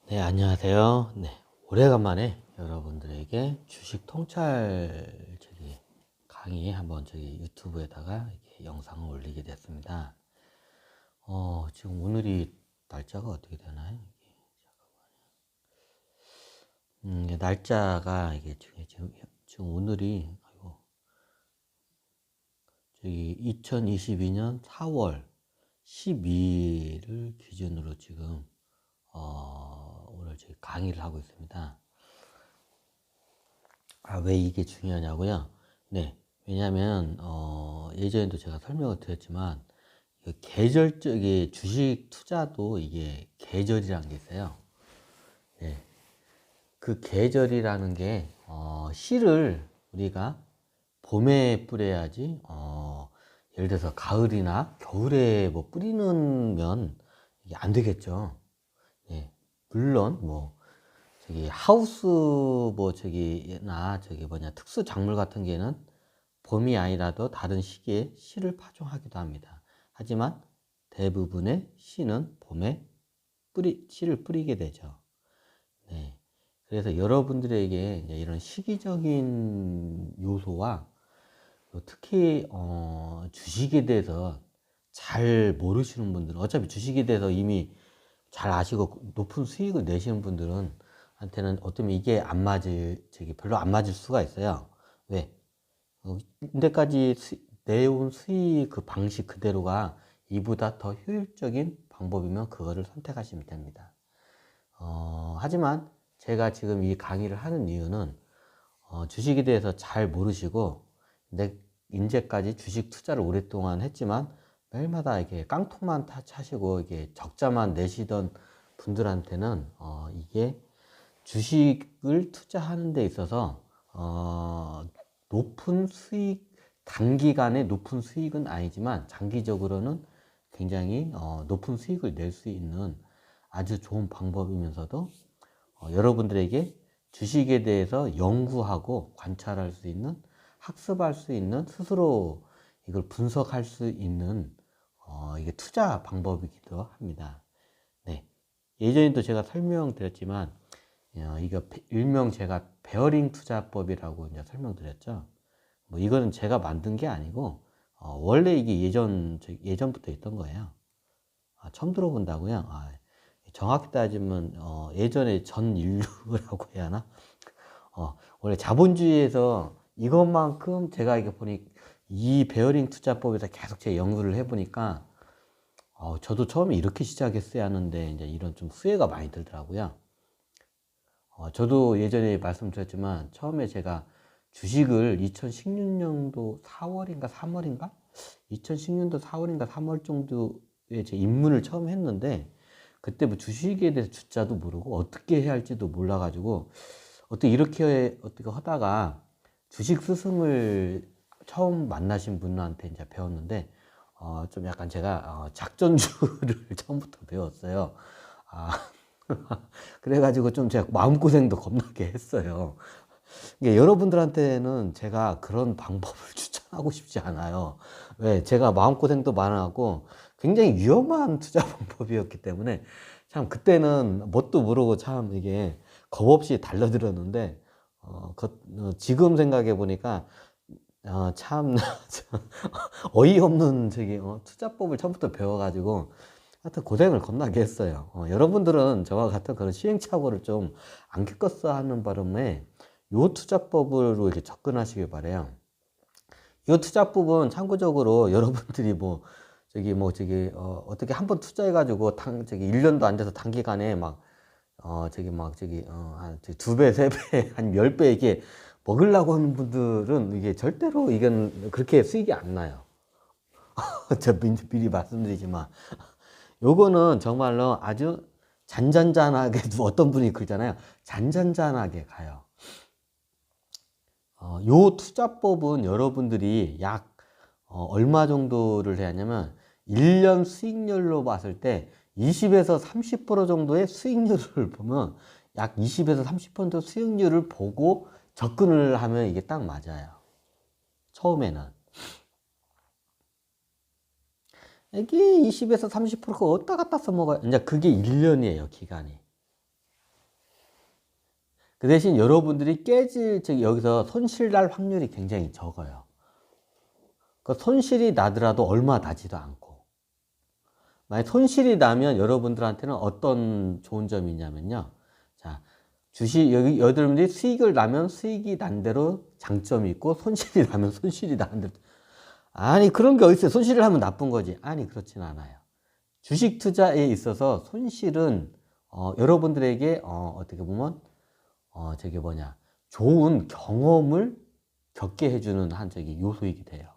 네, 안녕하세요. 네, 오래간만에 여러분들에게 주식 통찰 강의 한번 유튜브에다가 이렇게 영상을 올리게 됐습니다. 지금 오늘이 날짜가 어떻게 되나요? 이게 날짜가 이게 지금 오늘이 아이고, 2022년 4월 12일을 기준으로 지금 오늘 강의를 하고 있습니다. 왜 이게 중요하냐고요? 네. 왜냐면, 예전에도 제가 설명을 드렸지만, 계절적인 주식 투자도 이게 계절이라는 게 있어요. 네. 그 계절이라는 게, 씨를 우리가 봄에 뿌려야지, 예를 들어서 가을이나 겨울에 뭐 뿌리면 이게 안 되겠죠. 네. 물론, 하우스 특수 작물 같은 게는 봄이 아니라도 다른 시기에 씨를 파종하기도 합니다. 하지만 대부분의 씨는 봄에 씨를 뿌리게 되죠. 네. 그래서 여러분들에게 이런 시기적인 요소와 특히 주식에 대해서 잘 모르시는 분들은, 어차피 주식에 대해서 이미 잘 아시고 높은 수익을 내시는 분들은 한테는 어쩌면 이게 별로 안 맞을 수가 있어요. 왜? 이때까지 내온 수익 그 방식 그대로가 이보다 더 효율적인 방법이면 그거를 선택하시면 됩니다. 하지만 제가 지금 이 강의를 하는 이유는 주식에 대해서 잘 모르시고 이제까지 주식 투자를 오랫동안 했지만 매일마다 이렇게 깡통만 차시고 이게 적자만 내시던 분들한테는 이게 주식을 투자하는 데 있어서 높은 수익, 단기간에 높은 수익은 아니지만 장기적으로는 굉장히 높은 수익을 낼 수 있는 아주 좋은 방법이면서도 여러분들에게 주식에 대해서 연구하고 관찰할 수 있는, 학습할 수 있는, 스스로 이걸 분석할 수 있는 이게 투자 방법이기도 합니다. 네. 예전에도 제가 설명드렸지만 이거 일명 제가 베어링 투자법이라고 이제 설명드렸죠. 뭐 이거는 제가 만든 게 아니고 원래 이게 예전부터 있던 거예요. 처음 들어본다고요? 정확히 따지면 예전에 전 인류라고 해야 하나? 원래 자본주의에서 이것만큼 제가 이게 보니 이 베어링 투자법에서 계속 제 연구를 해보니까 저도 처음에 이렇게 시작했어야 하는데 이제 이런 좀 후회가 많이 들더라고요. 저도 예전에 말씀드렸지만 처음에 제가 주식을 2016년도 4월인가 3월인가? 2016년도 4월인가 3월 정도에 제 입문을 처음 했는데 그때 뭐 주식에 대해서 주자도 모르고 어떻게 해야 할지도 몰라가지고 어떻게 하다가 주식 스승을 처음 만나신 분한테 이제 배웠는데 좀 약간 제가 작전주를 처음부터 배웠어요. 아, 그래가지고 좀 제가 마음고생도 겁나게 했어요. 이게 여러분들한테는 제가 그런 방법을 추천하고 싶지 않아요. 왜? 제가 마음고생도 많아하고 굉장히 위험한 투자 방법이었기 때문에 참 그때는 뭣도 모르고 참 이게 겁 없이 달려들었는데, 지금 생각해 보니까, 참, 어이없는 투자법을 처음부터 배워가지고 하여튼 고생을 겁나게 했어요. 여러분들은 저와 같은 그런 시행착오를 좀 안 겪었어 하는 바람에 요 투자법으로 이렇게 접근하시길 바래요. 요 투자법은 참고적으로 여러분들이 어떻게 한번 투자해가지고 1년도 안 돼서 단기간에 한 두 배, 세 배, 한 10배 이게 먹으려고 하는 분들은 이게 절대로 이건 그렇게 수익이 안 나요. 저 미리 말씀드리지만. 요거는 정말로 아주 잔잔잔하게 어떤 분이 그러잖아요. 잔잔잔하게 가요. 요 투자법은 여러분들이 약 얼마 정도를 해야 하냐면 1년 수익률로 봤을 때 20에서 30% 정도의 수익률을 보면 약 20에서 30% 수익률을 보고 접근을 하면 이게 딱 맞아요. 처음에는. 이게 20에서 30%가 어디다 갖다 써먹어요. 이제 그게 1년이에요, 기간이. 그 대신 여러분들이 즉 여기서 손실 날 확률이 굉장히 적어요. 그 손실이 나더라도 얼마 나지도 않고. 만약 손실이 나면 여러분들한테는 어떤 좋은 점이 있냐면요. 자, 여러분들이 수익을 나면 수익이 난 대로 장점이 있고, 손실이 나면 손실이 나는 대로. 아니, 그런 게 어딨어요? 손실을 하면 나쁜 거지. 아니, 그렇진 않아요. 주식 투자에 있어서 손실은, 여러분들에게, 어떻게 보면, 좋은 경험을 겪게 해주는 요소이기 돼요.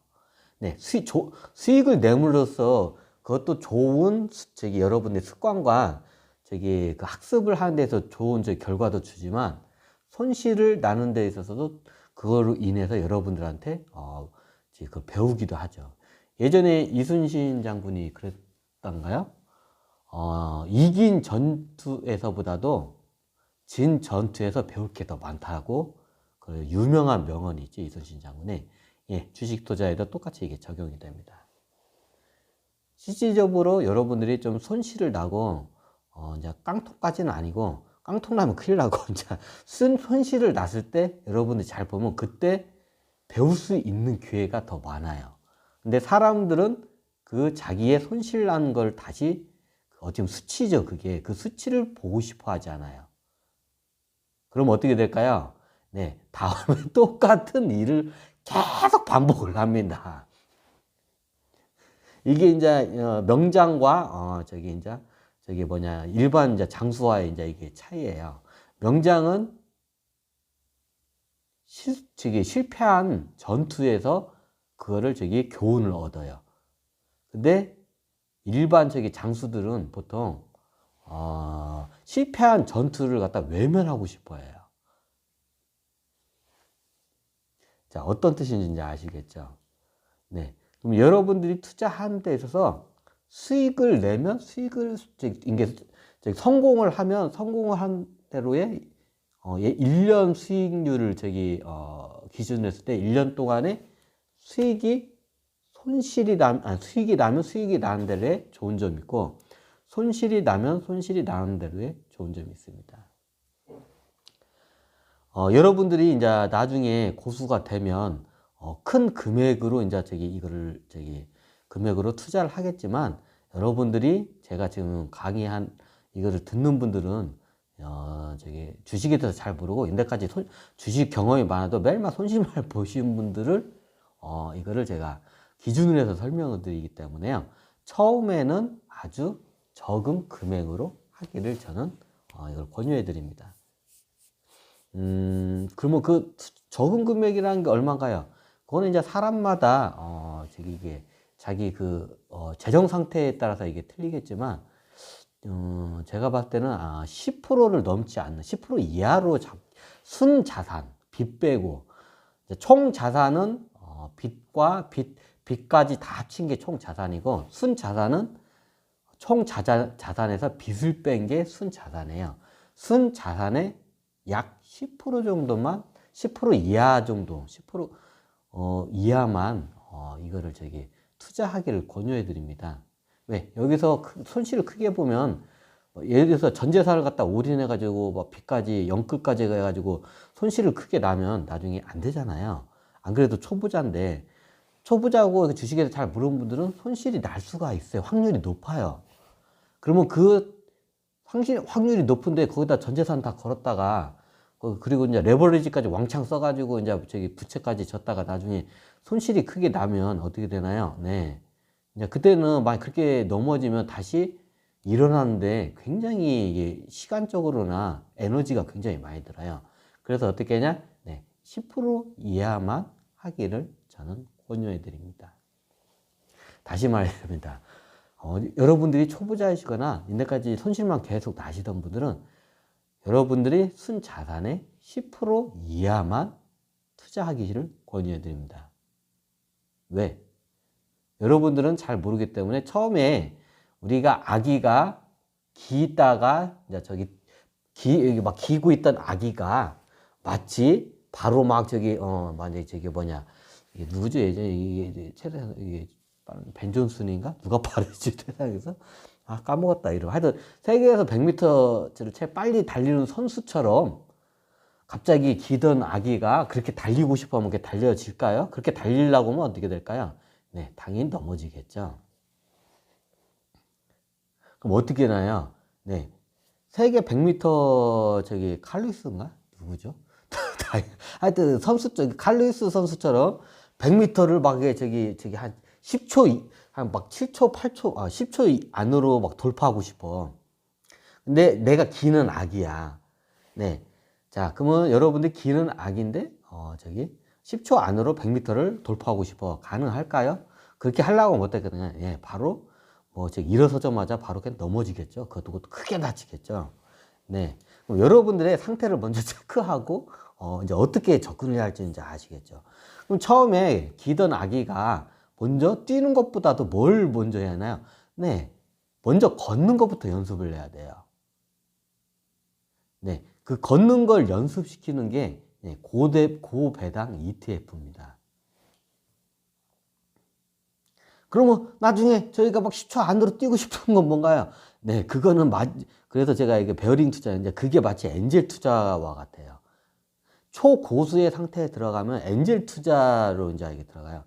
네, 수익을 내므로써 그것도 좋은, 여러분의 습관과, 그 학습을 하는 데서 좋은 결과도 주지만, 손실을 나는 데 있어서도 그거로 인해서 여러분들한테, 배우기도 하죠. 예전에 이순신 장군이 그랬던가요? 이긴 전투에서보다도 진 전투에서 배울 게 더 많다고 그 유명한 명언이 있죠. 이순신 장군의. 예, 주식 투자에도 똑같이 이게 적용이 됩니다. 실질적으로 여러분들이 좀 손실을 나고, 이제 깡통까지는 아니고, 깡통 나면 큰일 나고, 이제 손실을 났을 때 여러분들이 잘 보면 그때 배울 수 있는 기회가 더 많아요. 근데 사람들은 그 자기의 손실 난 걸 다시, 어찌 보면 수치죠, 그게. 그 수치를 보고 싶어 하지 않아요. 그럼 어떻게 될까요? 네, 다음에 똑같은 일을 계속 반복을 합니다. 이게 이제 명장과 일반 이제 장수와의 이제 이게 차이예요. 명장은 실패한 전투에서 그거를 교훈을 얻어요. 근데 일반 장수들은 보통 실패한 전투를 갖다 외면하고 싶어 해요. 자, 어떤 뜻인지 이제 아시겠죠? 네. 그럼 여러분들이 투자하는 데 있어서 수익을 내면 성공을 하면 성공을 한 대로의 1년 수익률을 기준으로 했을 때 1년 동안에 수익이 나면 수익이 나는 대로의 좋은 점이 있고, 손실이 나면 손실이 나는 대로의 좋은 점이 있습니다. 여러분들이 이제 나중에 고수가 되면 큰 금액으로 이제 금액으로 투자를 하겠지만, 여러분들이 제가 지금 강의한 이거를 듣는 분들은 주식에 대해서 잘 모르고 인데까지 주식 경험이 많아도 매일만 손실만 보신 분들을 이거를 제가 기준으로 해서 설명을 드리기 때문에요. 처음에는 아주 적은 금액으로 하기를 저는 이걸 권유해 드립니다. 그러면 그 적은 금액이라는 게 얼마인가요? 그거는 이제 사람마다 이게 자기 재정 상태에 따라서 이게 틀리겠지만, 제가 봤을 때는 10%를 넘지 않는 10% 이하로 순자산, 빚 빼고, 총 자산은 빚까지 다 합친 게 총 자산이고, 순자산은 총 자산에서 빚을 뺀 게 순자산이에요. 순자산의 약 10% 정도만, 10% 이하 정도, 10% 이하만 이거를 투자하기를 권유해 드립니다. 왜? 여기서 손실을 크게 보면, 예를 들어서 전 재산을 갖다 올인해 가지고 빚까지 영끌까지 해 가지고 손실을 크게 나면 나중에 안 되잖아요. 안 그래도 초보자인데, 초보자고 주식에 대해서 잘 모르는 분들은 손실이 날 수가 있어요. 확률이 높아요. 그러면 확률이 높은데 거기다 전 재산 다 걸었다가, 그리고 이제 레버리지까지 왕창 써가지고 이제 부채까지 졌다가 나중에 손실이 크게 나면 어떻게 되나요? 네. 이제 그때는 만약 그렇게 넘어지면 다시 일어나는데 굉장히 이게 시간적으로나 에너지가 굉장히 많이 들어요. 그래서 어떻게 하냐? 네. 10% 이하만 하기를 저는 권유해 드립니다. 다시 말해드립니다. 여러분들이 초보자이시거나 이때까지 손실만 계속 나시던 분들은 여러분들이 순자산의 10% 이하만 투자하기를 권유해 드립니다. 왜? 여러분들은 잘 모르기 때문에 처음에 우리가 아기가 기다가 이제 여기 막 기고 있던 아기가 마치 바로 만약에 이게 누구죠? 예전에 이게 벤 존슨인가? 누가 말했지, 세상에서? 까먹었다, 이러고. 하여튼, 세계에서 100m를 제일 빨리 달리는 선수처럼 갑자기 기던 아기가 그렇게 달리고 싶어 하면 그렇게 달려질까요? 그렇게 달리려고 하면 어떻게 될까요? 네, 당연히 넘어지겠죠. 그럼 어떻게 나요? 네, 세계 100m 저기 칼루이스인가? 누구죠? 하여튼 선수 칼루이스 선수처럼 100m를 막 저기 한 10초 한 막 7초 8초 10초 안으로 막 돌파하고 싶어. 근데 내가 기는 악이야. 네. 자, 그러면 여러분들 기는 악인데 저기 10초 안으로 100m를 돌파하고 싶어. 가능할까요? 그렇게 하려고 못 했거든요. 예, 바로 뭐 저기 일어서자마자 바로 그냥 넘어지겠죠. 그것도 크게 다치겠죠. 네. 그럼 여러분들의 상태를 먼저 체크하고 이제 어떻게 접근을 해야 할지 이제 아시겠죠. 그럼 처음에 기던 아기가 먼저 뛰는 것보다도 뭘 먼저 해야 하나요? 네. 먼저 걷는 것부터 연습을 해야 돼요. 네. 그 걷는 걸 연습시키는 게 고배당 ETF입니다. 그러면 나중에 저희가 막 10초 안으로 뛰고 싶은 건 뭔가요? 네, 그거는 그래서 제가 이게 베어링 투자, 이제 그게 마치 엔젤 투자와 같아요. 초고수의 상태에 들어가면 엔젤 투자로 이제 이게 들어가요.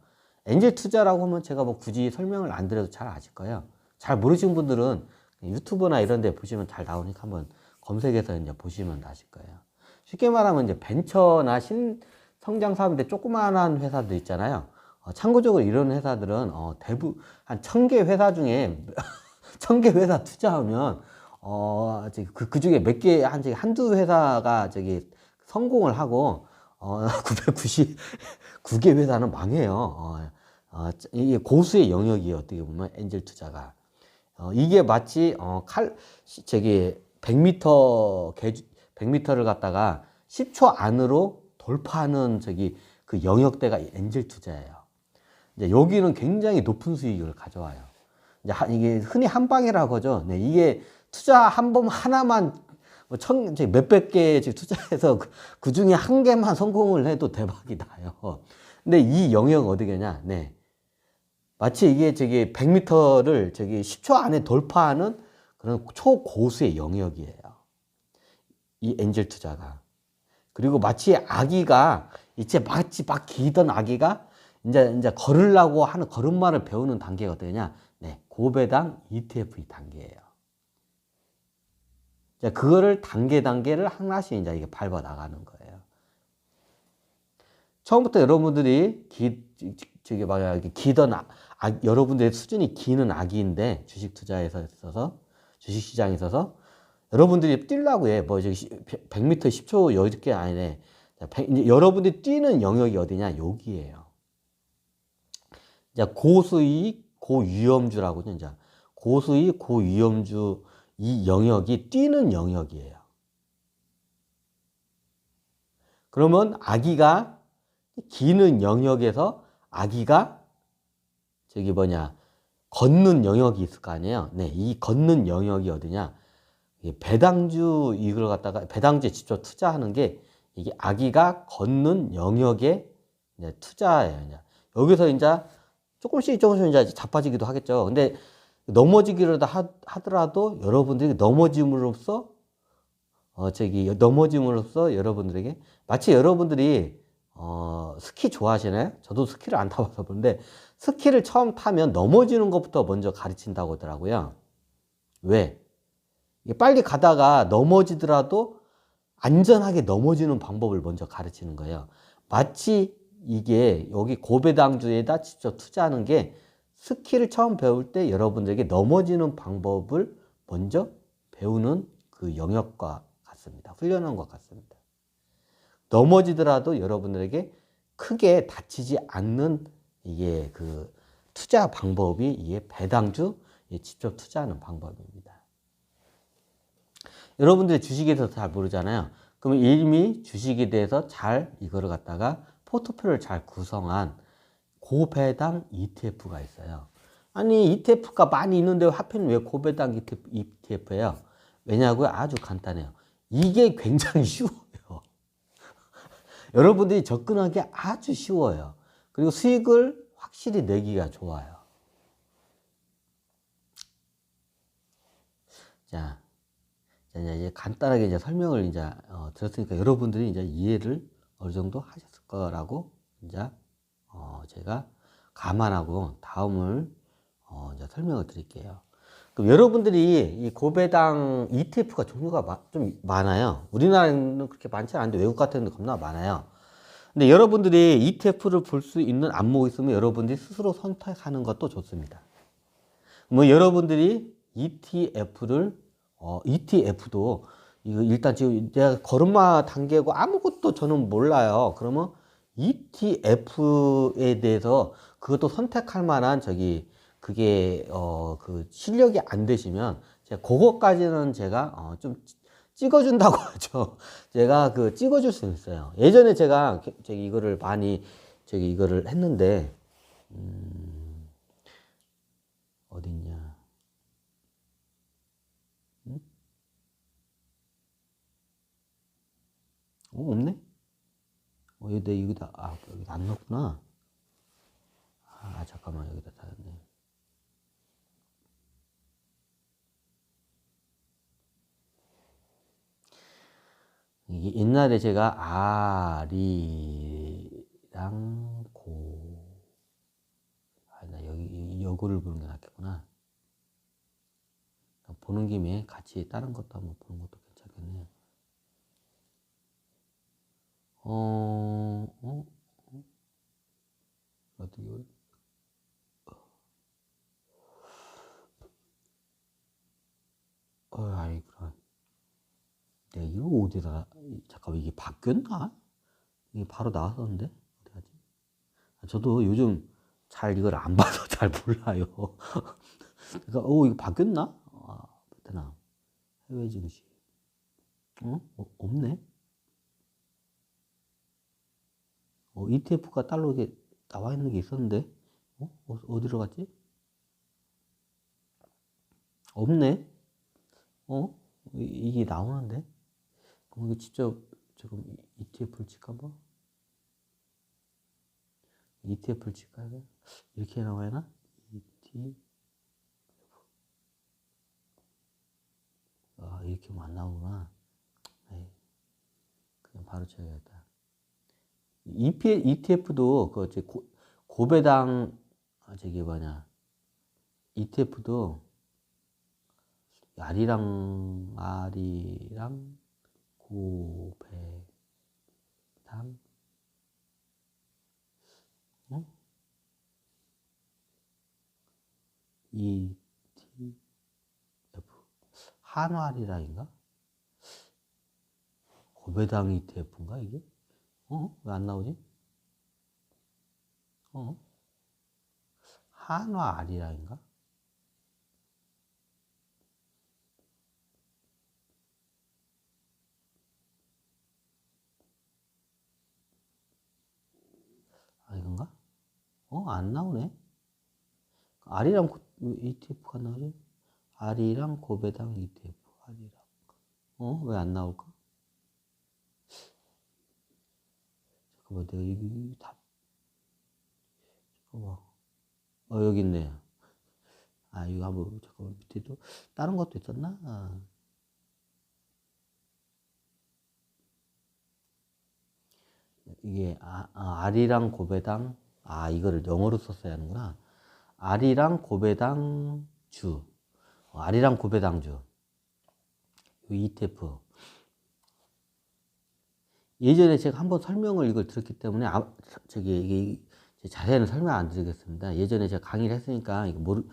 엔젤 투자라고 하면 제가 뭐 굳이 설명을 안 드려도 잘 아실 거예요. 잘 모르시는 분들은 유튜브나 이런 데 보시면 잘 나오니까 한번 검색해서 이제 보시면 아실 거예요. 쉽게 말하면 이제 벤처나 성장 사업인데 조그마한 회사들 있잖아요. 참고적으로 이런 회사들은 대부분 한 1000개 회사 중에 1000개 회사 투자하면 그 중에 몇 개, 한두 회사가 성공을 하고 999개 회사는 망해요. 이게 고수의 영역이에요. 어떻게 보면 엔젤 투자가 이게 마치 100m를 갖다가 10초 안으로 돌파하는 그 영역대가 엔젤 투자예요. 이제 여기는 굉장히 높은 수익을 가져와요. 이제 이게 흔히 한 방이라고 하죠. 네, 이게 투자 한 번 하나만 몇백 개 투자해서 그 중에 한 개만 성공을 해도 대박이 나요. 근데 이 영역 어디겠냐? 네. 마치 이게 100m를 10초 안에 돌파하는 그런 초고수의 영역이에요. 이 엔젤 투자가. 그리고 마치 아기가 마치 막 기던 아기가 이제 걸으려고 하는 걸음마를 배우는 단계가 어떠냐? 네, 고배당 ETF 단계예요. 그거를 단계를 하나씩 이제 이게 밟아 나가는 거예요. 처음부터 여러분들이 기던 여러분들의 수준이 기는 아기인데 주식 투자에서 있어서 주식 시장에 있어서 여러분들이 뛰려고 해. 뭐 100m 10초 이렇게 아니네. 여러분들이 뛰는 영역이 어디냐? 여기에요. 이제 고수익, 고위험주라고죠. 이제 고수익, 고위험주 이 영역이 뛰는 영역이에요. 그러면 아기가 기는 영역에서 아기가 걷는 영역이 있을 거 아니에요. 네, 이 걷는 영역이 어디냐? 배당주 이걸 갖다가 배당주에 직접 투자하는 게 이게 아기가 걷는 영역의 투자예요. 여기서 이제 조금씩 이제 자빠지기도 하겠죠. 근데 넘어지기를 하더라도 여러분들이 넘어짐으로써 여러분들에게 마치 여러분들이 스키 좋아하시나요? 저도 스키를 안 타봐서 그런데 스키를 처음 타면 넘어지는 것부터 먼저 가르친다고 하더라고요. 왜? 빨리 가다가 넘어지더라도 안전하게 넘어지는 방법을 먼저 가르치는 거예요. 마치 이게 여기 고배당주에다 직접 투자하는 게 스키를 처음 배울 때 여러분들에게 넘어지는 방법을 먼저 배우는 그 영역과 같습니다. 훈련한 것 같습니다. 넘어지더라도 여러분들에게 크게 다치지 않는 이게 그 투자 방법이 이게 배당주 직접 투자하는 방법입니다. 여러분들이 주식에 대해서 잘 모르잖아요. 그러면 이미 주식에 대해서 잘 이거를 갖다가 포트폴리오를 잘 구성한 고배당 ETF가 있어요. 아니 ETF가 많이 있는데 하필 왜 고배당 ETF예요? 왜냐고요? 아주 간단해요. 이게 굉장히 쉬워요. 여러분들이 접근하기 아주 쉬워요. 그리고 수익을 확실히 내기가 좋아요. 자, 이제 간단하게 이제 설명을 이제 드렸으니까 여러분들이 이제 이해를 어느 정도 하셨을 거라고 이제 제가 감안하고 다음을 이제 설명을 드릴게요. 그럼 여러분들이 이 고배당 ETF가 종류가 좀 많아요. 우리나라에는 그렇게 많지 않은데 외국 같은 데 겁나 많아요. 근데 여러분들이 ETF를 볼 수 있는 안목이 있으면 여러분들이 스스로 선택하는 것도 좋습니다. 뭐 여러분들이 ETF도 이거 일단 지금 내가 걸음마 단계고 아무것도 저는 몰라요. 그러면 ETF에 대해서 그것도 선택할 만한 그게 그 실력이 안 되시면 제가 그것까지는 제가 좀 찍어준다고 하죠. 제가 그 찍어줄 수 있어요. 예전에 제가 이거를 많이 이거를 했는데 어딨냐? 응? 없네? 여기다 여기다 안 넣었구나. 잠깐만 여기다 닫았네. 옛날에 제가 아리랑 나 요거를 보는 게 낫겠구나. 보는 김에 같이 다른 것도 한번 보는 것도 괜찮겠네요. 어떻게 아이구나. 내가 이거 어디다 잠깐만 이게 바뀌었나? 이게 바로 나왔었는데 어디가지? 저도 요즘 잘 이걸 안 봐서 잘 몰라요. 그러니까 이거 바뀌었나? 베트남 해외 증시 없네. ETF가 따로 이게 나와 있는 게 있었는데 어디로 갔지? 없네. 이게 나오는데? 그럼 이거 직접 지금 ETF를 칠까 봐? ETF를 칠까 봐? 이렇게 나와야 하나? ETF. 이렇게 하면 안 나오구나. 에이, 그냥 바로 쳐야겠다. ETF도 고배당 ETF도 아리랑 고배당 ETF 한화리랑인가? 고배당 ETF인가 이게? 왜 안 나오지? 한화리랑인가? 이건가? 안 나오네. 아리랑 ETF가 나오지? 아리랑 고배당 ETF, 아리랑. 왜 안 나올까? 잠깐만, 내가 여기 다, 잠깐만. 여기 있네. 이거 한번, 잠깐만, 밑에도, 다른 것도 있었나? 이게, 아리랑 고배당, 이거를 영어로 썼어야 하는구나. 아리랑 고배당주. 아리랑 고배당주. ETF. 예전에 제가 한번 설명을 이걸 들었기 때문에, 이게 자세히는 설명 안 드리겠습니다. 예전에 제가 강의를 했으니까, 이거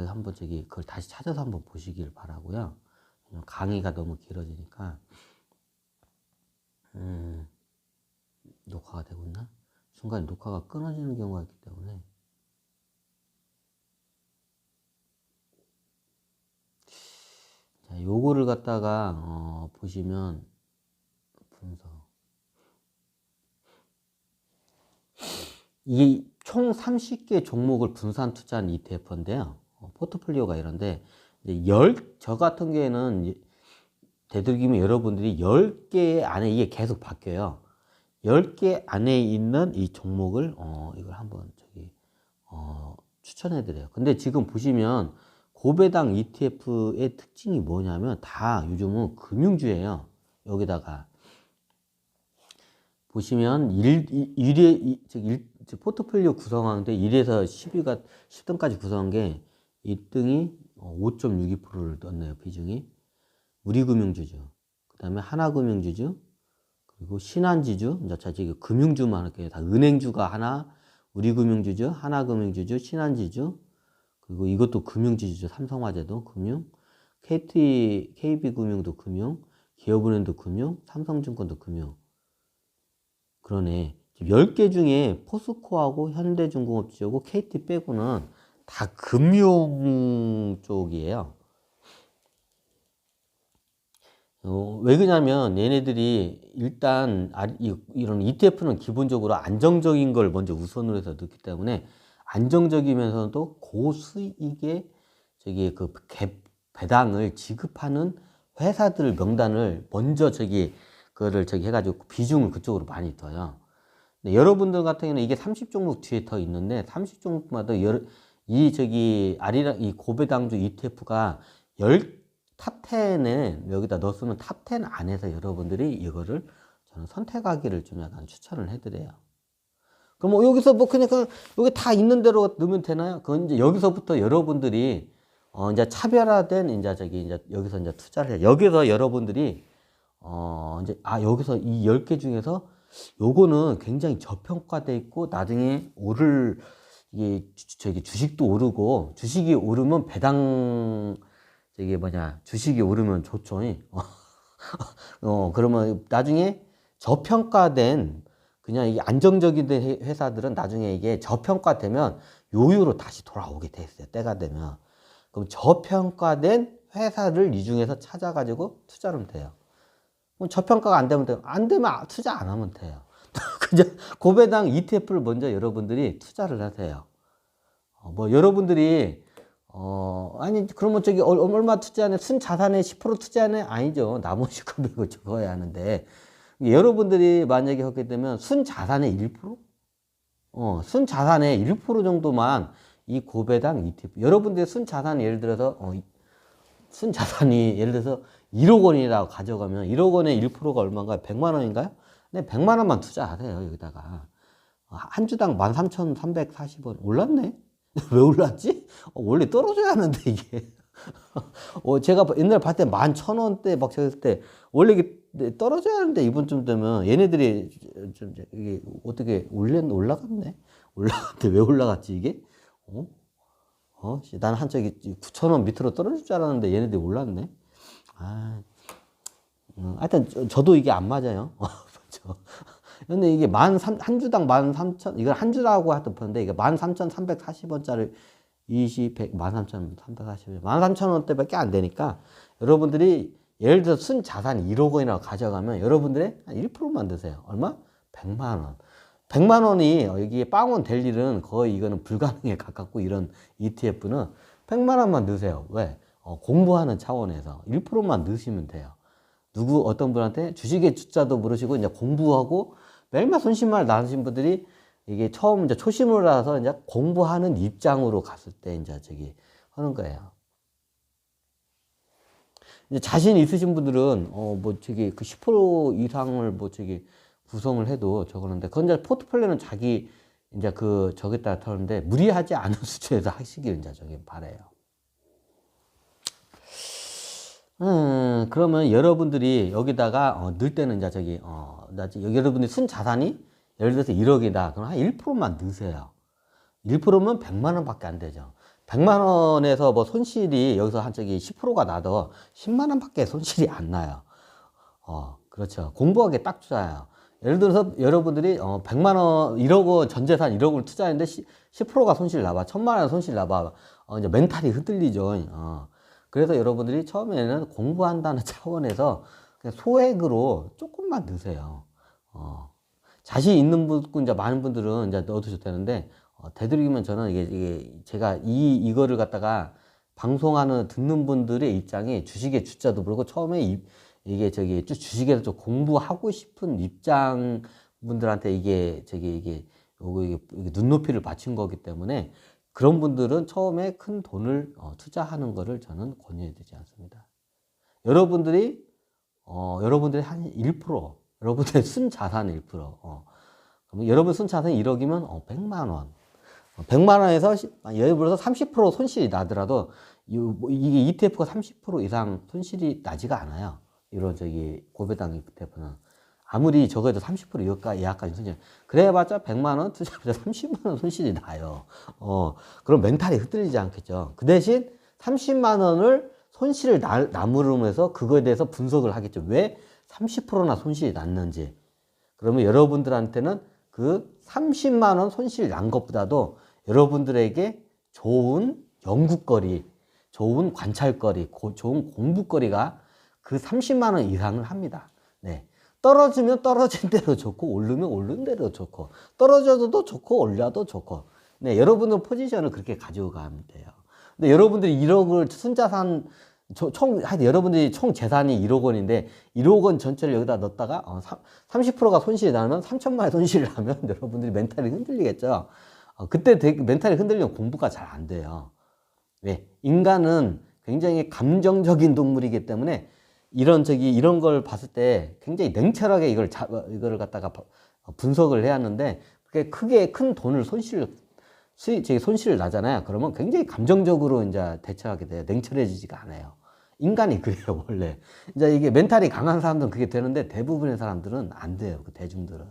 한번 그걸 다시 찾아서 한번 보시길 바라고요. 강의가 너무 길어지니까. 녹화가 되고 있나? 순간 녹화가 끊어지는 경우가 있기 때문에. 자, 요거를 갖다가, 보시면, 분석. 이게 총 30개 종목을 분산 투자한 ETF인데요. 포트폴리오가 이런데, 저 같은 경우에는 되도록이면 여러분들이 10개 안에 이게 계속 바뀌어요. 10개 안에 있는 이 종목을, 이걸 한번 추천해 드려요. 근데 지금 보시면 고배당 ETF의 특징이 뭐냐면 다 요즘은 금융주예요. 여기다가 보시면 포트폴리오 구성하는데 1에서 10등까지 구성한 게 1등이 5.62%를 넣었네요. 비중이. 우리금융주죠. 그 다음에 하나금융주죠. 그리고 신한지주. 이제 저기 금융주만 할게요. 다 은행주가 하나, 우리금융주죠. 하나금융주죠. 신한지주. 그리고 이것도 금융지주죠. 삼성화재도 금융. KB금융도 금융. 기업은행도 금융. 삼성증권도 금융. 그러네. 10개 중에 포스코하고 현대중공업지하고 KT 빼고는 다 금융 쪽이에요. 왜 그러냐면 얘네들이 일단 이런 ETF는 기본적으로 안정적인 걸 먼저 우선으로 해서 넣기 때문에 안정적이면서도 고수익의 저기 그 배당을 지급하는 회사들 명단을 먼저 그거를 해가지고 비중을 그쪽으로 많이 둬요. 근데 여러분들 같은 경우는 이게 30종목 뒤에 더 있는데 30종목마다 이 고배당주 ETF가 탑 10에 여기다 넣었으면 탑 10 안에서 여러분들이 이거를 저는 선택하기를 좀 약간 추천을 해드려요. 그럼 뭐 여기서 뭐 그냥 여기 다 있는 대로 넣으면 되나요? 그건 이제 여기서부터 여러분들이 이제 차별화된 이제 여기서 이제 투자를 해요. 여기서 여러분들이 여기서 이 10개 중에서 요거는 굉장히 저평가돼 있고 나중에 이게 주식도 오르고 주식이 오르면 주식이 오르면 좋죠. 그러면 나중에 저평가된 그냥 이 안정적인 회사들은 나중에 이게 저평가되면 요요로 다시 돌아오게 돼 있어요. 때가 되면. 그럼 저평가된 회사를 이 중에서 찾아가지고 투자를 하면 돼요. 저평가가 안 되면 돼요. 안 되면 투자 안 하면 돼요. 그냥 고배당 ETF를 먼저 여러분들이 투자를 하세요. 뭐 여러분들이 아니 그러면 얼마 투자하네? 순자산에 10% 투자하네? 아니죠. 나머지 금액을 적어야 하는데 여러분들이 만약에 하게 되면 순자산의 1%? 순자산의 1% 정도만 이 고배당 ETF 여러분들의 순자산이 예를 들어서 순자산이 예를 들어서 1억 원이라고 가져가면 1억 원의 1%가 얼마인가요? 100만 원인가요? 네, 100만 원만 투자하세요. 여기다가 한 주당 13,340원 올랐네? 왜 올랐지? 원래 떨어져야 하는데 이게 제가 옛날에 봤을 때 11,000원대 막 저랬을 때 원래 이게 떨어져야 하는데 이번쯤 되면 얘네들이 이게 어떻게 올라갔네? 올라갔는데 왜 올라갔지 이게? 난 한쪽이 9,000원 밑으로 떨어질 줄 알았는데 얘네들이 올랐네? 하여튼 저도 이게 안 맞아요. 근데 이게 한 주당 13,000, 이걸 한 주라고 하던 보는데 이게 13,340원짜리 13,340원, 13,000원대밖에 안 되니까 여러분들이 예를 들어 순자산 1억 원이라고 가져가면 여러분들의 한 1%만 드세요. 얼마? 100만 원. 100만 원이 여기에 빵원 될 일은 거의 이거는 불가능에 가깝고 이런 ETF는 100만 원만 넣으세요. 왜? 공부하는 차원에서 1%만 넣으시면 돼요. 어떤 분한테 주식의 주자도 모르시고 이제 공부하고 매일매일 손실만 나신 분들이 이게 처음 이제 초심을 알아서 이제 공부하는 입장으로 갔을 때 이제 하는 거예요. 이제 자신 있으신 분들은 그 10% 이상을 구성을 해도 저거는데 그건 이제 포트폴리오는 자기 이제 저기다가 타는데 무리하지 않은 수준에서 하시길 이제 바래요. 그러면 여러분들이 여기다가 넣을 때는 이제 여러분들이 순자산이 예를 들어서 1억이다. 그럼 한 1%만 넣으세요. 1%면 100만 원밖에 안 되죠. 100만 원에서 뭐 손실이 여기서 한 10%가 나도 10만 원밖에 손실이 안 나요. 그렇죠. 공부하기에 딱 좋아요. 예를 들어서 여러분들이 100만 원, 1억 원, 전 재산 1억을 투자했는데 10%가 손실 나봐. 1,000만 원 손실 나봐. 이제 멘탈이 흔들리죠. 그래서 여러분들이 처음에는 공부한다는 차원에서 그냥 소액으로 조금만 넣으세요. 자신 있는 분, 이제 많은 분들은 이제 넣어도 좋다는데, 되도록이면 저는 이게 제가 이거를 갖다가 듣는 분들의 입장이 주식의 주자도 그렇고 처음에 이게 주식에서 좀 공부하고 싶은 입장 분들한테 이게 눈높이를 받친 거기 때문에 그런 분들은 처음에 큰 돈을 투자하는 것을 저는 권유해 드리지 않습니다. 여러분들이 한 1%, 여러분들의 순자산 1%, 그러면 여러분 순자산이 1억이면 100만 원. 100만 원에서 예를 들어서 30% 손실이 나더라도 이게 ETF가 30% 이상 손실이 나지가 않아요. 이런 고배당 ETF는 아무리 적어도 30% 이하까지 손실. 그래봤자 100만 원 투자해서 30만 원 손실이 나요. 그럼 멘탈이 흔들리지 않겠죠. 그 대신 30만 원을 손실을 남으면서 그거에 대해서 분석을 하겠죠. 왜 30%나 손실이 났는지. 그러면 여러분들한테는 그 30만 원 손실 난 것보다도 여러분들에게 좋은 연구거리, 좋은 관찰거리, 좋은 공부거리가 그 30만 원 이상을 합니다. 네. 떨어지면 떨어진 대로 좋고, 오르면 오른 대로 좋고, 떨어져도 좋고, 올려도 좋고. 네. 여러분들 포지션을 그렇게 가지고 가면 돼요. 근데 여러분들이 1억을 순자산, 하여튼 여러분들이 총 재산이 1억 원인데 1억 원 전체를 여기다 넣었다가 30%가 손실이 나면 3천만 원 손실이 나면 여러분들이 멘탈이 흔들리겠죠. 그때 멘탈이 흔들리면 공부가 잘 안 돼요. 왜? 인간은 굉장히 감정적인 동물이기 때문에 이런 걸 봤을 때 굉장히 냉철하게 이걸 갖다가 분석을 해야 하는데 그게 크게 큰 돈을 손실을 나잖아요. 그러면 굉장히 감정적으로 이제 대처하게 돼요. 냉철해지지가 않아요. 인간이 그래요, 원래. 이제 이게 멘탈이 강한 사람들은 그게 되는데 대부분의 사람들은 안 돼요. 그 대중들은.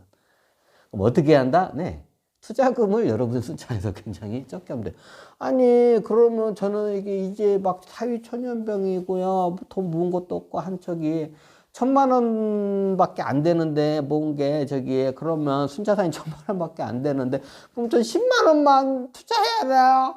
그럼 어떻게 해야 한다? 네. 투자금을 여러분 숫자에서 굉장히 적게 하면 돼요. 아니, 그러면 저는 이제 막 사위초년병이고요. 돈 모은 것도 없고 한 척이 1,000만 원밖에 안 되는데 모은 게 그러면 순자산이 1,000만 원밖에 안 되는데 그럼 전 10만 원만 투자해야 돼요.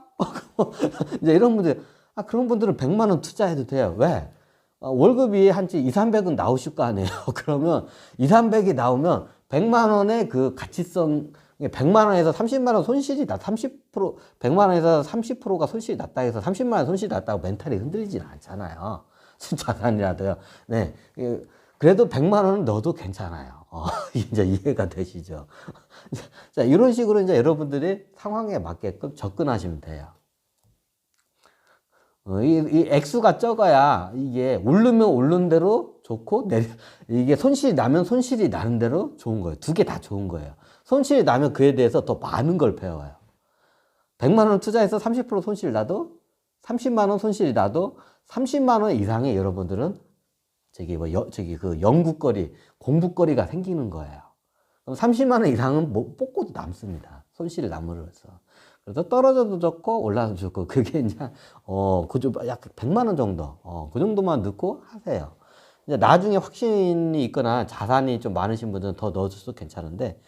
이제 이런 분들, 그런 분들은 100만 원 투자해도 돼요. 왜? 월급이 한 2, 300은 나오실 거 아니에요. 그러면 2, 300이 나오면 100만 원의 그 가치성, 100만 원에서 30만 원 손실이 100만 원에서 30%가 손실이 났다 해서 30만 원 손실이 났다고 멘탈이 흔들리지는 않잖아요. 순자산이라도요. 네. 그래도 100만 원은 넣어도 괜찮아요. 이제 이해가 되시죠? 자, 이런 식으로 이제 여러분들이 상황에 맞게끔 접근하시면 돼요. 이 액수가 적어야 이게 오르면 오른 대로 좋고, 이게 손실이 나면 손실이 나는 대로 좋은 거예요. 두 개 다 좋은 거예요. 손실이 나면 그에 대해서 더 많은 걸 배워요. 100만 원 투자해서 30% 손실 나도, 30만 원 손실이 나도 30만 원 이상의 여러분들은 그 연구거리, 공부거리가 생기는 거예요. 그럼 30만 원 이상은 뽑고도 남습니다. 손실을 남으로써. 그래서 떨어져도 좋고 올라도 좋고 그게 이제 약 100만 원 정도 그 정도만 넣고 하세요. 이제 나중에 확신이 있거나 자산이 좀 많으신 분들은 더 넣어줘도 괜찮은데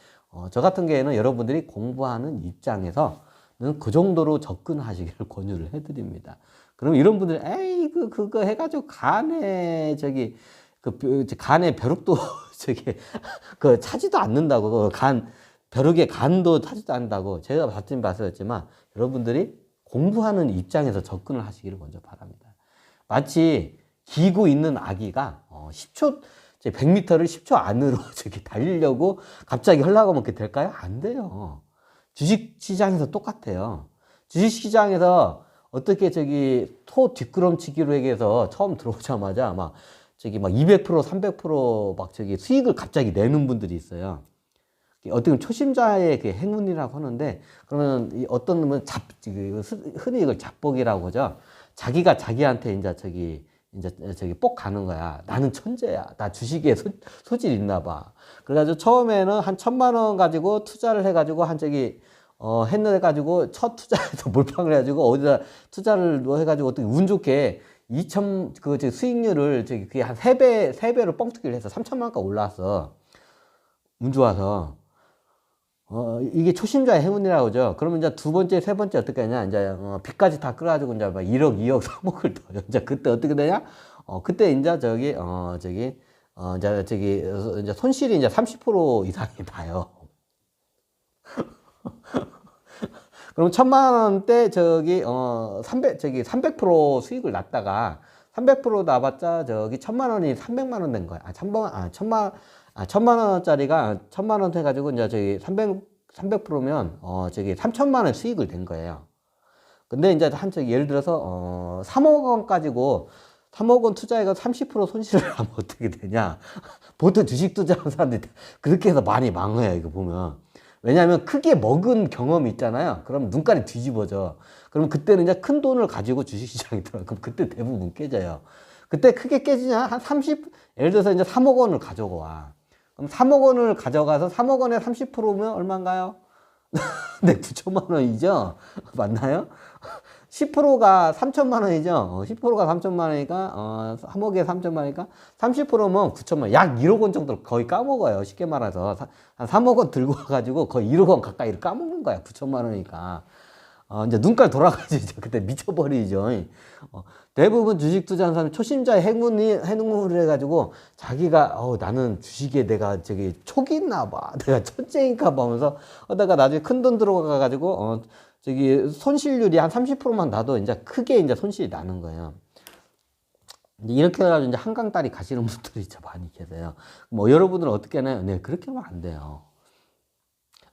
저 같은 경우에는 여러분들이 공부하는 입장에서는 그 정도로 접근하시기를 권유를 해드립니다. 그럼 이런 분들 에이 그거 해가지고 간에 간에 벼룩도 그 차지도 않는다고 벼룩의 간도 타지도 않는다고 제가 말씀드렸지만 여러분들이 공부하는 입장에서 접근을 하시기를 먼저 바랍니다. 마치 기고 있는 아기가 10초 100m를 10초 안으로 달리려고 갑자기 하려고 하면 그렇게 될까요? 안 돼요. 주식시장에서 똑같아요. 주식시장에서 어떻게 토 뒷걸음치기로 해서 처음 들어오자마자 막 200%, 300% 수익을 갑자기 내는 분들이 있어요. 어떻게 보면 초심자의 그 행운이라고 하는데, 그러면 어떤 놈은 흔히 이걸 잡복이라고 하죠. 자기가 자기한테 이제 뻑 가는 거야. 나는 천재야. 나 주식에 소질 있나 봐. 그래가지고 처음에는 한 1,000만 원 가지고 투자를 해가지고 했는데가지고 첫 투자에서 몰빵을 해가지고 어디다 투자를 해가지고 어떻게 운 좋게 수익률을 그게 한 3배로 뻥튀기를 해서 3,000만 원까지 올라왔어. 운 좋아서. 이게 초심자의 행운이라고 하죠. 그러면 이제 두 번째, 세 번째 어떻게 하냐. 이제, 빚까지 다 끌어가지고 이제 막 1억, 2억, 3억을 더. 이제 그때 어떻게 되냐? 그때 이제 이제 손실이 이제 30% 이상이 나요. 그럼 1,000만 원대 300% 수익을 났다가 300% 나봤자 1,000만 원이 300만 원 된 거야. 1,000만 원짜리가 1,000만 원 해가지고 이제 300%면 3,000만 원 수익을 낸 거예요. 근데 이제 한쪽 예를 들어서 3억 원 가지고 3억 원 투자해가 30% 손실을 하면 어떻게 되냐? 보통 주식 투자하는 사람들이 그렇게 해서 많이 망해요. 이거 보면. 왜냐하면 크게 먹은 경험이 있잖아요. 그럼 눈깔이 뒤집어져. 그럼 그때는 이제 큰 돈을 가지고 주식시장에 들어가. 그럼 그때 대부분 깨져요. 그때 크게 깨지냐? 한 30, 예를 들어서 이제 3억 원을 가져와. 그럼 3억 원을 가져가서 3억 원에 30%면 얼마인가요? 네, 9천만 원이죠? 맞나요? 10%가 3천만 원이죠? 10%가 3천만 원이니까, 3억에 3천만 원이니까, 30%면 9천만 원. 약 1억 원 정도를 거의 까먹어요. 쉽게 말해서. 한 3억 원 들고 와가지고 거의 1억 원 가까이를 까먹는 거야. 9천만 원이니까. 이제 눈깔 돌아가지죠. 그때 미쳐버리죠. 대부분 주식 투자하는 사람이 초심자의 행운을 해가지고 자기가, 나는 주식에 내가 저기 촉이 있나 봐. 내가 천재인가 봐 하면서 하다가 나중에 큰 돈 들어가가지고, 저기 손실률이 한 30%만 나도 이제 크게 이제 손실이 나는 거예요. 이렇게 해가지고 이제 한강다리 가시는 분들이 진짜 많이 계세요. 뭐 여러분들은 어떻게 하나요? 네, 그렇게 하면 안 돼요.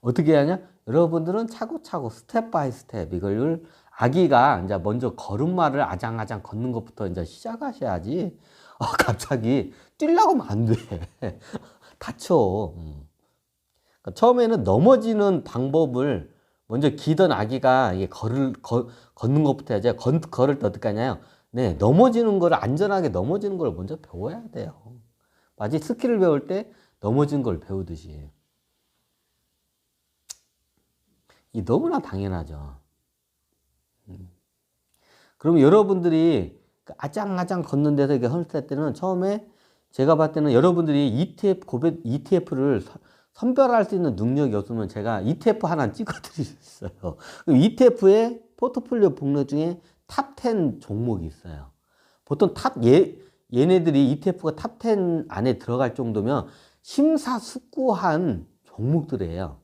어떻게 하냐? 여러분들은 차고차고 스텝 바이 스텝 이걸 아기가 이제 먼저 걸음마를 아장아장 걷는 것부터 이제 시작하셔야지. 갑자기 뛰려고 하면 안 돼. 다쳐. 그러니까 처음에는 넘어지는 방법을 먼저 기던 아기가 이게 걷는 것부터 해야지. 걸을 때 어떻게 하냐요? 네, 넘어지는 거를 안전하게 넘어지는 걸 먼저 배워야 돼요. 마치 스키를 배울 때 넘어진 걸 배우듯이. 이 너무나 당연하죠. 그럼 여러분들이 아장아장 걷는 데서 이렇게 헐 때는 처음에 제가 봤을 때는 여러분들이 ETF를 선별할 수 있는 능력이 없으면 제가 ETF 하나 찍어드릴 수 있어요. ETF의 포트폴리오 목록 중에 탑 10 종목이 있어요. 보통 얘네들이 ETF가 탑 10 안에 들어갈 정도면 심사숙고한 종목들이에요.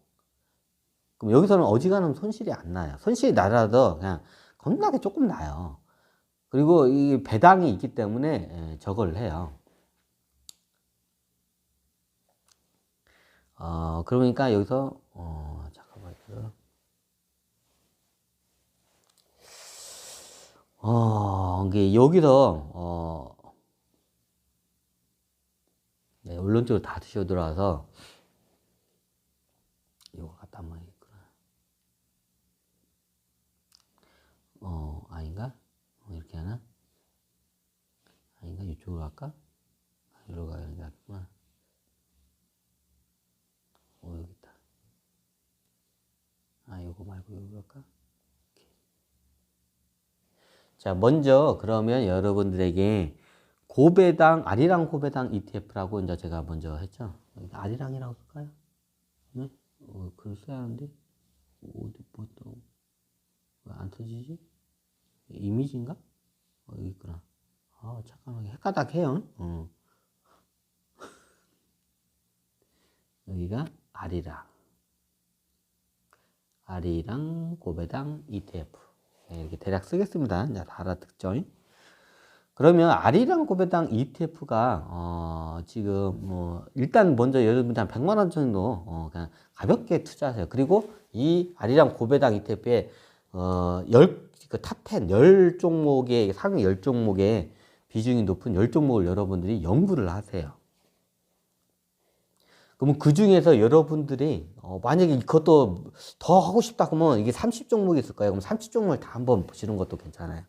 그럼 여기서는 어지간하면 손실이 안 나요. 손실이 나라도 그냥 겁나게 조금 나요. 그리고 이 배당이 있기 때문에 저걸 해요. 그러니까 여기서 잠깐만요. 이게 여기서 네, 원론적으로 다 드셔 들어와서 이거 갖다 한번 해야겠구나. 아닌가? 이렇게 하나? 아닌가? 이쪽으로 갈까? 이리로 가야 되겠구나. 여기 있다. 요거 말고 여기 갈까? 자, 먼저 그러면 여러분들에게 아리랑 고배당 ETF라고 이제 제가 먼저 했죠. 아리랑이라고 쓸까요? 네? 글 써야 하는데 어디 왜 안 터지지? 이미지인가? 여기 있구나. 잠깐만 헷가닥해요. 여기가 아리랑 고배당 ETF. 이렇게 대략 쓰겠습니다. 이제 다 알아듣죠? 그러면 아리랑 고배당 ETF가 지금 일단 먼저 여러분들 한 100만 원 정도 그냥 가볍게 투자하세요. 그리고 이 아리랑 고배당 ETF에 탑 10, 10종목의 상위 10종목의 비중이 높은 10종목을 여러분들이 연구를 하세요. 그러면 그 중에서 여러분들이 만약에 그것도 더 하고 싶다 그러면 이게 30종목이 있을 거예요. 그럼 30종목을 다 한번 보시는 것도 괜찮아요.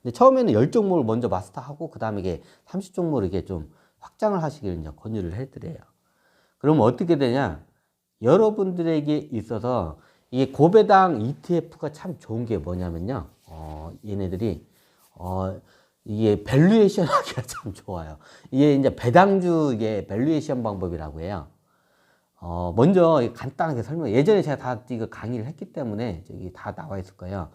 근데 처음에는 10종목을 먼저 마스터하고 그 다음에 이게 30종목을 이렇게 좀 확장을 하시기를 이제 권유를 해드려요. 그러면 어떻게 되냐? 여러분들에게 있어서 이게 고배당 ETF가 참 좋은 게 뭐냐면요. 얘네들이 이게 밸류에이션 하기가 참 좋아요. 이게 이제 배당주 이게 밸류에이션 방법이라고 해요. 먼저 간단하게 예전에 제가 다 이거 강의를 했기 때문에 저기 다 나와 있을 거예요.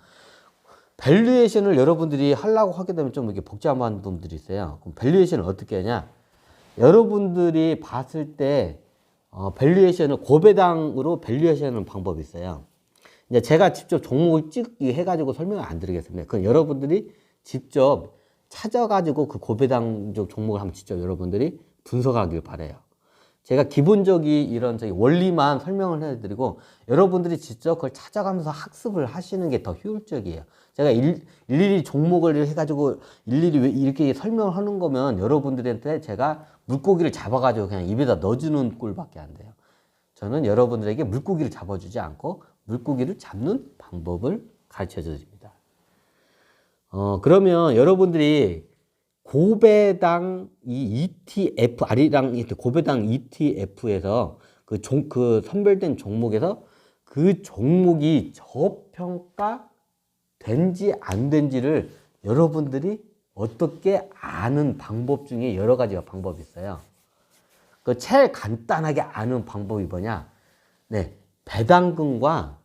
밸류에이션을 여러분들이 하려고 하게 되면 좀 이렇게 복잡한 분들이 있어요. 그럼 밸류에이션을 어떻게 하냐? 여러분들이 봤을 때 밸류에이션을 고배당으로 밸류에이션하는 방법이 있어요. 이제 제가 직접 종목을 해가지고 설명을 안 드리겠습니다. 그건 여러분들이 직접 찾아가지고 그 고배당 종목을 한번 직접 여러분들이 분석하길 바래요. 제가 기본적인 이런 저기 원리만 설명을 해드리고 여러분들이 직접 그걸 찾아가면서 학습을 하시는 게 더 효율적이에요. 제가 일일이 종목을 해가지고 일일이 이렇게 설명을 하는 거면 여러분들한테 제가 물고기를 잡아가지고 그냥 입에다 넣어주는 꼴밖에 안 돼요. 저는 여러분들에게 물고기를 잡아주지 않고 물고기를 잡는 방법을 가르쳐 드립니다. 그러면 여러분들이 고배당 이 ETF, 아리랑 고배당 ETF에서 그 선별된 종목에서 그 종목이 저평가 된지 안 된지를 여러분들이 어떻게 아는 방법 중에 여러 가지 방법이 있어요. 그 제일 간단하게 아는 방법이 뭐냐? 네, 배당금과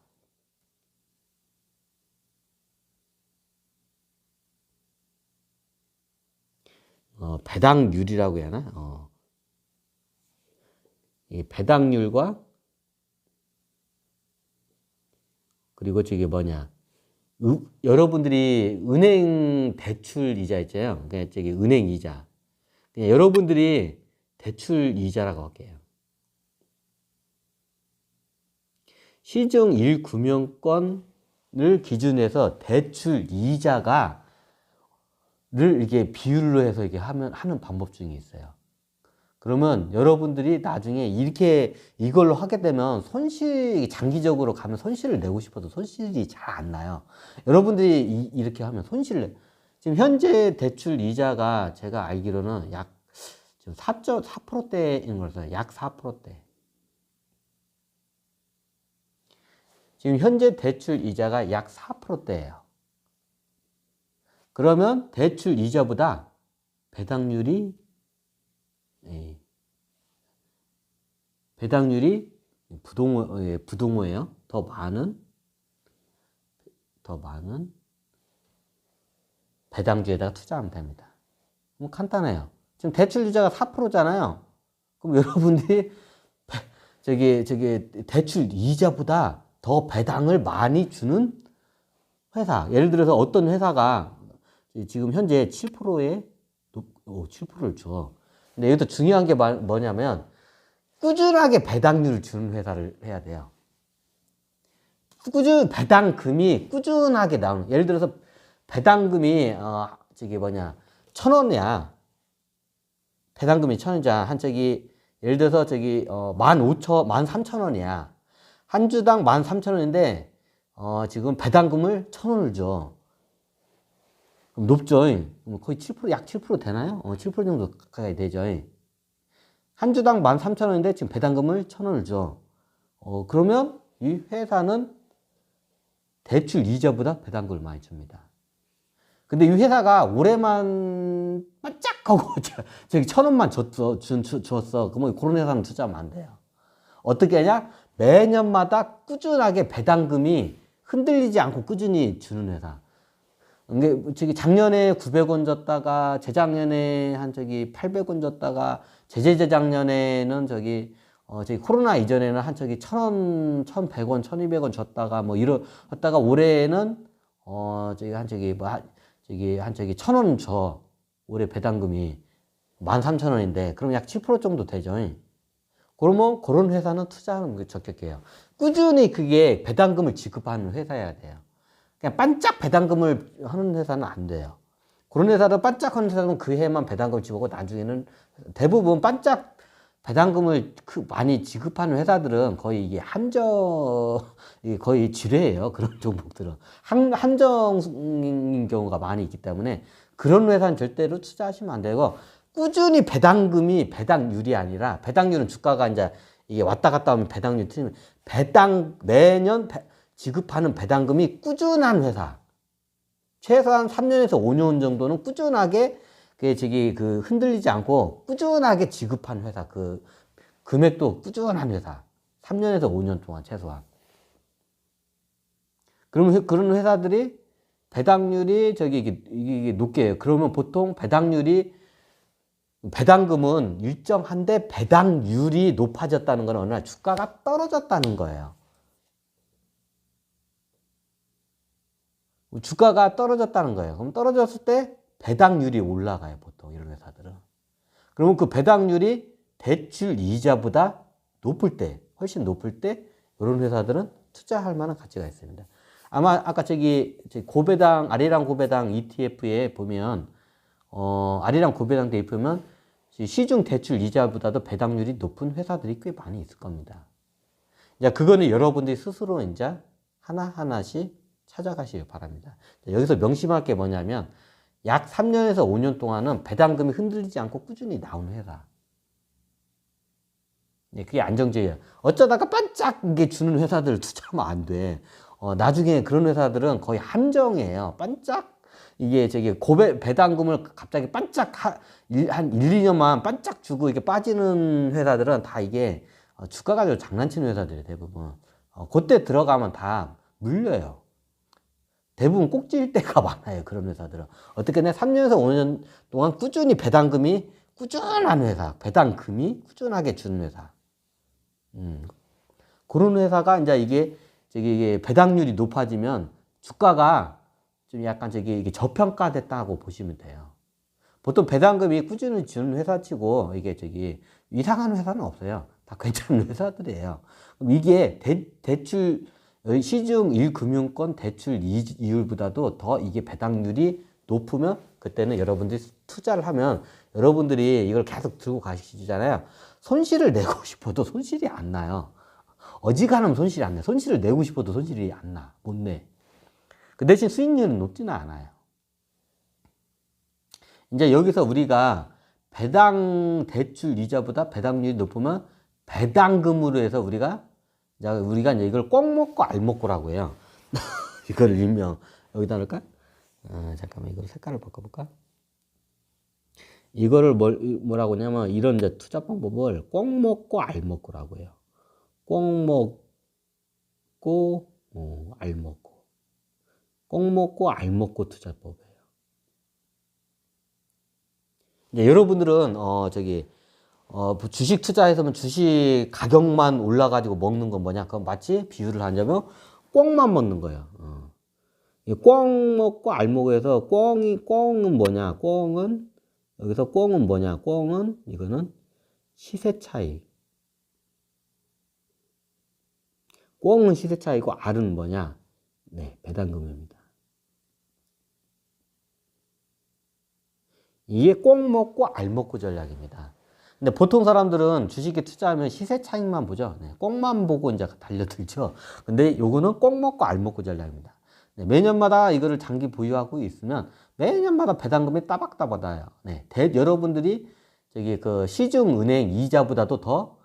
배당률이라고 해야 하나? 이 배당률과 그리고 저게 뭐냐? 여러분들이 은행 대출 이자 있잖아요. 그러니까 저기 은행 이자. 그냥 여러분들이 대출 이자라고 할게요. 시중 1금융권을 기준해서 대출 이자가 를 이렇게 비율로 해서 이렇게 하는 방법 중에 있어요. 그러면 여러분들이 나중에 이렇게 이걸로 하게 되면 장기적으로 가면 손실을 내고 싶어도 손실이 잘 안 나요. 여러분들이 이렇게 하면 손실을 내. 지금 현재 대출 이자가 제가 알기로는 약 지금 4.4%대인 걸로 약 4%대. 지금 현재 대출 이자가 약 4%대예요. 그러면 대출 이자보다 배당률이 부동호예요. 더 많은 배당주에다가 투자하면 됩니다. 그럼 간단해요. 지금 대출 이자가 4%잖아요. 그럼 여러분들이 저기 대출 이자보다 더 배당을 많이 주는 회사. 예를 들어서 어떤 회사가 지금 현재 7%를 줘. 근데 여기서 중요한 게 뭐냐면 꾸준하게 배당률을 주는 회사를 해야 돼요. 배당금이 꾸준하게 나오는. 예를 들어서 배당금이 저기 1,000원이야. 배당금이 1,000원이자 예를 들어서 13,000원이야. 한 주당 13,000원인데 지금 배당금을 1,000원을 줘. 그럼 높죠? 거의 7%, 약 7% 되나요? 7% 정도 가까이 되죠. 한 주당 13,000원인데 지금 배당금을 1,000원을 줘. 그러면 이 회사는 대출 이자보다 배당금을 많이 줍니다. 근데 이 회사가 올해만 반짝하고 저기 1,000원만 줬어. 그러면 그런 회사는 투자하면 안 돼요. 어떻게 하냐? 매년마다 꾸준하게 배당금이 흔들리지 않고 꾸준히 주는 회사. 저기 작년에 900원 줬다가 재작년에 800원 줬다가 재작년에는 저기 코로나 이전에는 1,000원, 1,100원, 1,200원 줬다가 이러다가 올해는 1,000원 줘. 올해 배당금이 13,000원인데 그럼 약 7% 정도 되죠. 그러면 그런 회사는 투자하는 게 적격해요. 꾸준히 그게 배당금을 지급하는 회사여야 돼요. 그냥 반짝 배당금을 하는 회사는 안 돼요. 그런 회사도 반짝 하는 회사는 그 해만 배당금을 지급하고 나중에는 대부분 반짝 배당금을 많이 지급하는 회사들은 거의 이게 거의 지뢰예요. 그런 종목들은. 한정인 경우가 많이 있기 때문에 그런 회사는 절대로 투자하시면 안 되고 꾸준히 배당률이 아니라 배당률은 주가가 이게 왔다 갔다 하면 배당률이 틀리면 매년 지급하는 배당금이 꾸준한 회사. 최소한 3년에서 5년 정도는 꾸준하게 흔들리지 않고 꾸준하게 지급한 회사. 금액도 꾸준한 회사. 3년에서 5년 동안 최소한. 그러면 그런 회사들이 배당률이 이게 높게 해요. 그러면 보통 배당금은 일정한데 배당률이 높아졌다는 건 어느 날 주가가 떨어졌다는 거예요. 주가가 떨어졌다는 거예요. 그럼 떨어졌을 때 배당률이 올라가요, 보통 이런 회사들은. 그러면 그 배당률이 대출 이자보다 높을 때, 훨씬 높을 때 이런 회사들은 투자할 만한 가치가 있습니다. 아마 아까 저기 고배당, 아리랑 고배당 ETF에 보면 아리랑 고배당 돼 있으면 시중 대출 이자보다도 배당률이 높은 회사들이 꽤 많이 있을 겁니다. 이제 그거는 여러분들이 스스로 이제 하나하나씩 찾아가시기 바랍니다. 여기서 명심할 게 뭐냐면 약 3년에서 5년 동안은 배당금이 흔들리지 않고 꾸준히 나오는 회사. 그게 안정적이에요. 어쩌다가 반짝 이게 주는 회사들 투자하면 안 돼. 나중에 그런 회사들은 거의 함정이에요. 반짝 이게 배당금을 갑자기 반짝 한 1, 2년만 반짝 주고 이게 빠지는 회사들은 다 이게 주가 가지고 장난치는 회사들이 대부분. 그때 들어가면 다 물려요. 대부분 꼭지일 때가 많아요. 그런 회사들은. 어떻게 내 3년에서 5년 동안 꾸준히 배당금이 꾸준한 회사, 배당금이 꾸준하게 주는 회사. 그런 회사가 이제 이게 배당률이 높아지면 주가가 좀 약간 이게 저평가됐다고 보시면 돼요. 보통 배당금이 꾸준히 주는 회사치고 이게 이상한 회사는 없어요. 다 괜찮은 회사들이에요. 그럼 이게 대출 시중 1금융권 대출 이율보다도 더 이게 배당률이 높으면 그때는 여러분들이 투자를 하면 여러분들이 이걸 계속 들고 가시잖아요. 손실을 내고 싶어도 손실이 안 나요. 어지간하면 손실이 안 나요. 손실을 내고 싶어도 손실이 안 나. 못 내. 그 대신 수익률은 높지는 않아요. 이제 여기서 우리가 배당 대출 이자보다 배당률이 높으면 배당금으로 해서 우리가 이제 이걸 꼭 먹고 알 먹고라고 해요. 이거를 일명 여기다 넣을까? 잠깐만 이거 색깔을 바꿔볼까? 이거를 뭐라고 하냐면 이런 이제 투자 방법을 꼭 먹고 알 먹고라고 해요. 꼭 먹고 알 먹고. 꼭 먹고 알 먹고 투자법이에요. 이제 여러분들은 주식 투자해서는 주식 가격만 올라가지고 먹는 건 뭐냐? 그건 마치 비유를 하자면 꽁만 먹는 거예요. 꽁 먹고 알 먹어서 꽁은 뭐냐? 여기서 꽁은 뭐냐? 꽁은 이거는 시세 차익. 꽁은 시세 차익이고 알은 뭐냐? 네, 배당금입니다. 이게 꽁 먹고 알 먹고 전략입니다. 근데 보통 사람들은 주식에 투자하면 시세 차익만 보죠. 네, 꽁만 보고 이제 달려들죠. 근데 요거는 꽁 먹고 알 먹고 전략입니다. 네, 매년마다 이거를 장기 보유하고 있으면 매년마다 배당금이 따박따박 받아요. 네, 여러분들이 시중 은행 이자보다도 더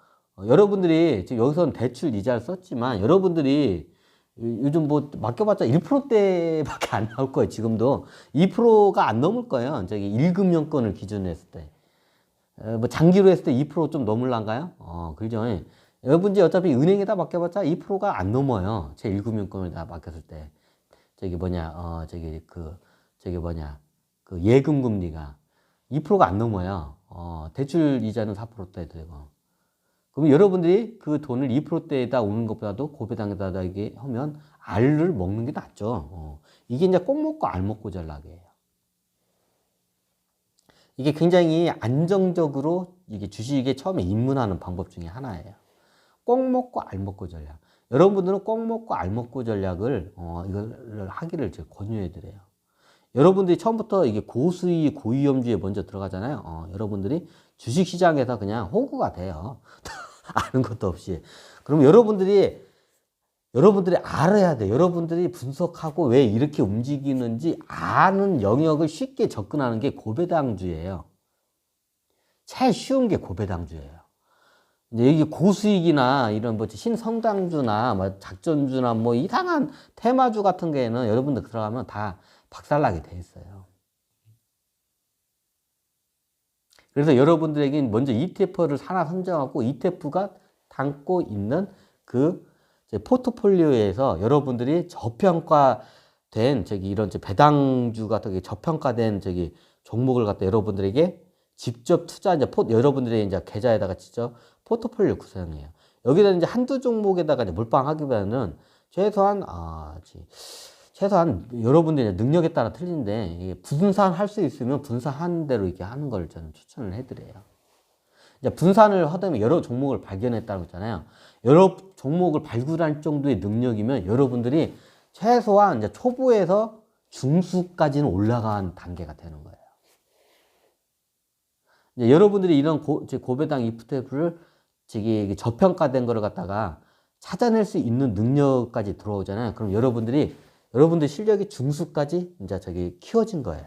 여러분들이 지금 여기서는 대출 이자를 썼지만 여러분들이 요즘 뭐 맡겨봤자 1%대밖에 안 나올 거예요. 지금도 2%가 안 넘을 거예요. 1금융권을 기준으로 했을 때. 뭐 장기로 했을 때 2%좀 넘을란가요? 그죠? 여러분들 어차피 은행에다 맡겨봤자 2%가 안 넘어요. 제 1금융권을 다 맡겼을 때. 그 예금 금리가 2%가 안 넘어요. 대출 이자는 4%대 되고. 그럼 여러분들이 그 돈을 2%대에다 오는 것보다도 고배당에다 이게 하면 알을 먹는 게 낫죠. 이게 이제 꼭 먹고 알 먹고 전략이에요. 이게 굉장히 안정적으로 이게 주식에 처음에 입문하는 방법 중에 하나예요. 꼭 먹고 알 먹고 전략. 여러분들은 꼭 먹고 알 먹고 전략을 이걸 하기를 제가 권유해 드려요. 여러분들이 처음부터 이게 고수익 고위험주에 먼저 들어가잖아요. 여러분들이 주식 시장에서 그냥 호구가 돼요. 아는 것도 없이. 그럼 여러분들이 알아야 돼. 여러분들이 분석하고 왜 이렇게 움직이는지 아는 영역을 쉽게 접근하는 게 고배당주예요. 제일 쉬운 게 고배당주예요. 이제 이게 고수익이나 이런 뭐 신성장주나 뭐 작전주나 뭐 이상한 테마주 같은 게는 여러분들 들어가면 다 박살나게 돼 있어요. 그래서 여러분들에게 먼저 ETF를 하나 선정하고 ETF가 담고 있는 그 포트폴리오에서 여러분들이 저평가된 이런 배당주 같은 저평가된 종목을 갖다 여러분들에게 직접 투자 여러분들의 이제 계좌에다가 직접 포트폴리오 구성해요. 여기다 이제 한두 종목에다가 이제 몰빵하기보다는 최소한 여러분들의 능력에 따라 틀린데 분산할 수 있으면 분산하는 대로 이렇게 하는 걸 저는 추천을 해드려요. 이제 분산을 하다면 여러 종목을 발견했다고 했잖아요. 여러 종목을 발굴할 정도의 능력이면 여러분들이 최소한 이제 초보에서 중수까지는 올라간 단계가 되는 거예요. 이제 여러분들이 이런 고배당 ETF를 저평가된 거를 갖다가 찾아낼 수 있는 능력까지 들어오잖아요. 그럼 여러분들 실력이 중수까지 이제 키워진 거예요.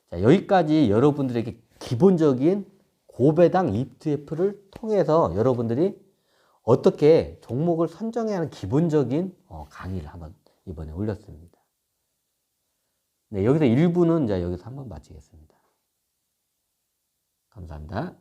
자, 여기까지 여러분들에게 기본적인 고배당 ETF를 통해서 여러분들이 어떻게 종목을 선정해야 하는 기본적인 강의를 한번 이번에 올렸습니다. 네, 여기서 1부는 이제 여기서 한번 마치겠습니다. 감사합니다.